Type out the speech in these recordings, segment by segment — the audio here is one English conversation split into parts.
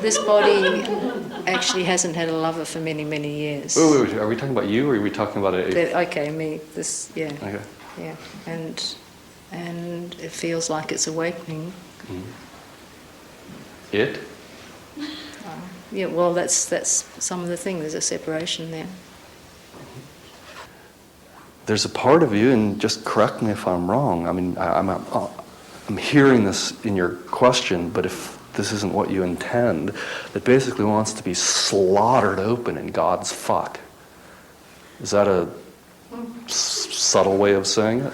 this body actually hasn't had a lover for many, many years. Wait, are we talking about you, or are we talking about it? Okay, me. This, yeah. Okay. Yeah, and it feels like it's awakening. It? Yeah, well, that's some of the thing. There's a separation there. There's a part of you, and just correct me if I'm wrong. I mean, I'm hearing this in your question, but if this isn't what you intend, that basically wants to be slaughtered open in God's fuck. Is that a subtle way of saying it?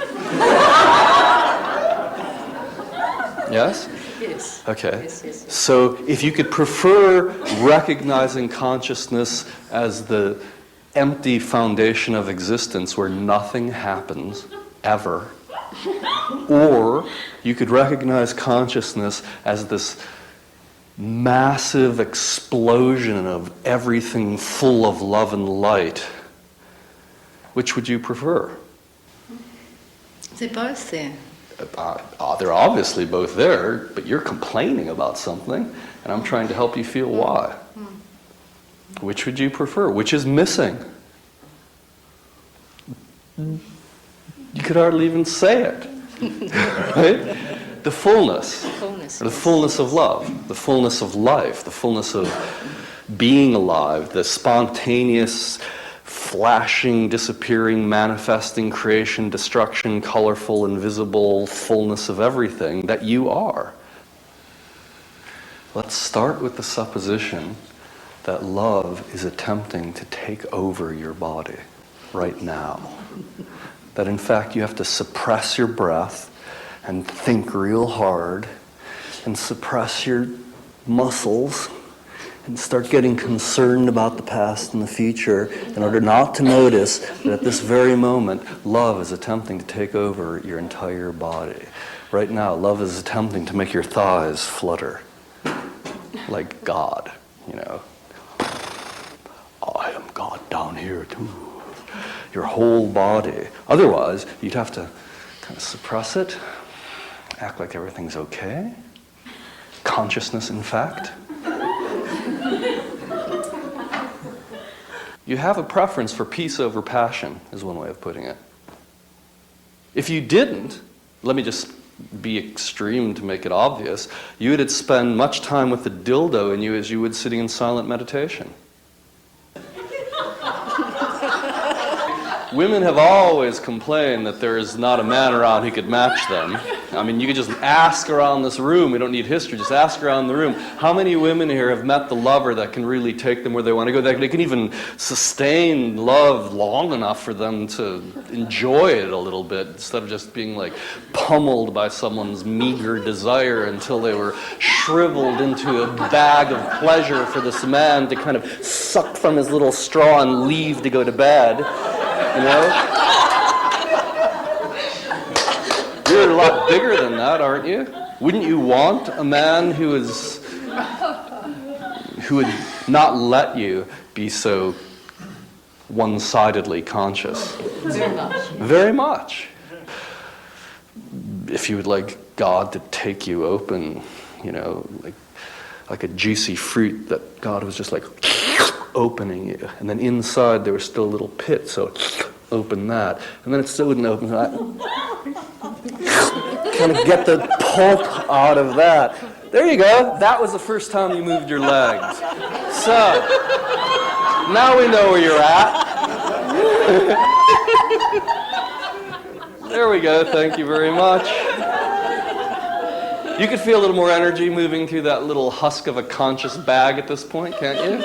Yes? Yes. Okay. Yes. So if you could prefer recognizing consciousness as the empty foundation of existence where nothing happens ever, or you could recognize consciousness as this massive explosion of everything full of love and light, which would you prefer? They're both there. They're obviously both there, but you're complaining about something, and I'm trying to help you feel why. Which would you prefer? Which is missing? You could hardly even say it. Right? The fullness. Or the fullness of love, the fullness of life, the fullness of being alive, the spontaneous, flashing, disappearing, manifesting, creation, destruction, colorful, invisible fullness of everything that you are. Let's start with the supposition that love is attempting to take over your body right now. That in fact you have to suppress your breath and think real hard and suppress your muscles and start getting concerned about the past and the future in order not to notice that at this very moment, love is attempting to take over your entire body. Right now, love is attempting to make your thighs flutter like God, you know. I am God down here too. Your whole body. Otherwise, you'd have to kind of suppress it, act like everything's okay. Consciousness, in fact. You have a preference for peace over passion, is one way of putting it. If you didn't, let me just be extreme to make it obvious, you would spend much time with the dildo in you as you would sitting in silent meditation. Women have always complained that there is not a man around who could match them. I mean, you could just ask around this room. We don't need history. Just ask around the room. How many women here have met the lover that can really take them where they want to go? They can even sustain love long enough for them to enjoy it a little bit instead of just being like pummeled by someone's meager desire until they were shriveled into a bag of pleasure for this man to kind of suck from his little straw and leave to go to bed. You know? You're a lot bigger than that, aren't you? Wouldn't you want a man who would not let you be so one-sidedly conscious? Very much. Very much. If you would like God to take you open, you know, like a juicy fruit that God was just like opening you, and then inside there was still a little pit, so open that, and then it still wouldn't open that. Kind of get the pulp out of that. There you go. That was the first time you moved your legs. So now we know where you're at. There we go. Thank you very much. You could feel a little more energy moving through that little husk of a conscious bag at this point, can't you?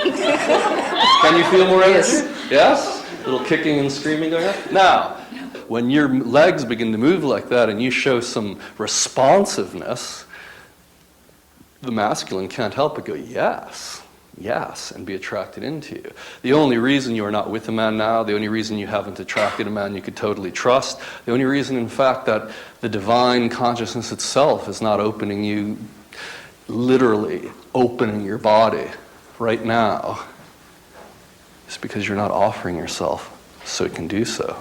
Can you feel more energy? Yes? A little kicking and screaming going on? Now, when your legs begin to move like that and you show some responsiveness, the masculine can't help but go, yes, yes, and be attracted into you. The only reason you are not with a man now, the only reason you haven't attracted a man you could totally trust, the only reason, in fact, that the divine consciousness itself is not opening you, literally opening your body right now, is because you're not offering yourself so it can do so.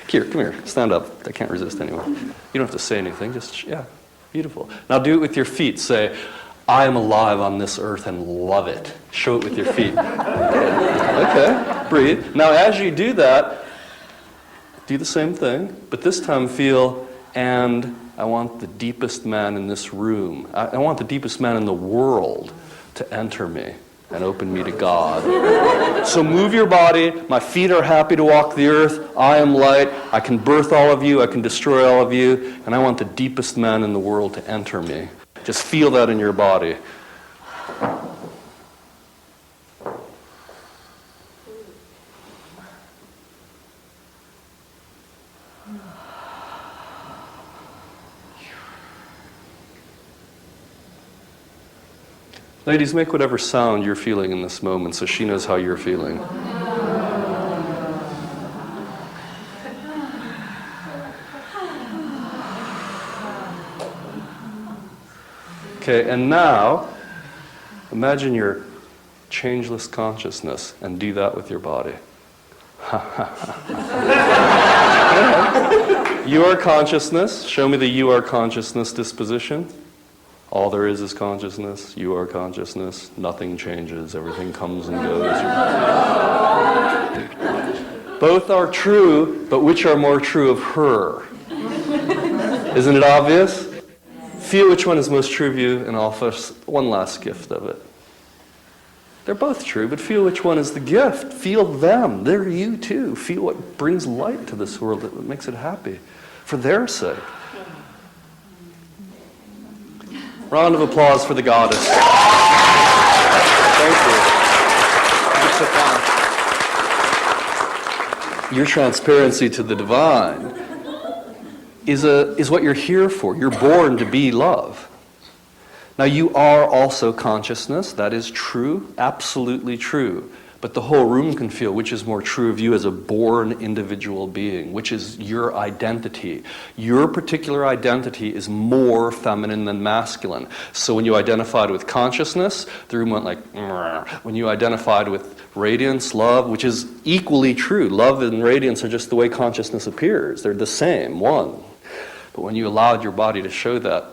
Here, come here, stand up. I can't resist anymore. You don't have to say anything, just, yeah. Beautiful. Now do it with your feet. Say, I am alive on this earth and love it. Show it with your feet. Okay, breathe. Now as you do that, do the same thing, but this time feel, and I want the deepest man in this room, I want the deepest man in the world to enter me and open me to God. So move your body. My feet are happy to walk the earth. I am light. I can birth all of you. I can destroy all of you. And I want the deepest man in the world to enter me. Just feel that in your body. Ladies, make whatever sound you're feeling in this moment so she knows how you're feeling. Okay, and now, imagine your changeless consciousness and do that with your body. You are consciousness. Show me the you are consciousness disposition. All there is consciousness. You are consciousness. Nothing changes. Everything comes and goes. Both are true, but which are more true of her? Isn't it obvious? Feel which one is most true of you and offer one last gift of it. They're both true, but feel which one is the gift. Feel them. They're you too. Feel what brings light to this world, that makes it happy, for their sake. Round of applause for the goddess. Thank you. Your transparency to the divine is what you're here for. You're born to be love. Now you are also consciousness. That is true, absolutely true. But the whole room can feel which is more true of you as a born individual being, which is your identity. Your particular identity is more feminine than masculine. So when you identified with consciousness, the room went like, "Mrr." When you identified with radiance, love, which is equally true. Love and radiance are just the way consciousness appears. They're the same, one. But when you allowed your body to show that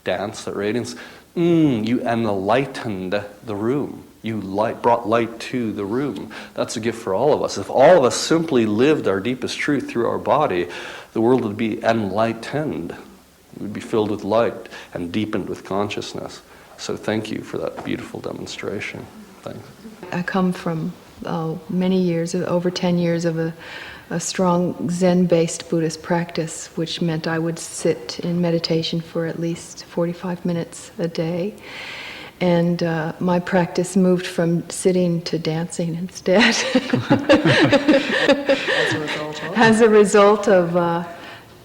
dance, that radiance, you enlightened the room. You brought light to the room. That's a gift for all of us. If all of us simply lived our deepest truth through our body, the world would be enlightened. It would be filled with light and deepened with consciousness. So thank you for that beautiful demonstration. Thanks. I come from many years, over 10 years of a strong Zen-based Buddhist practice, which meant I would sit in meditation for at least 45 minutes a day. And my practice moved from sitting to dancing instead. As a result of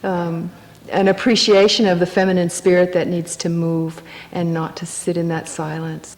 an appreciation of the feminine spirit that needs to move and not to sit in that silence.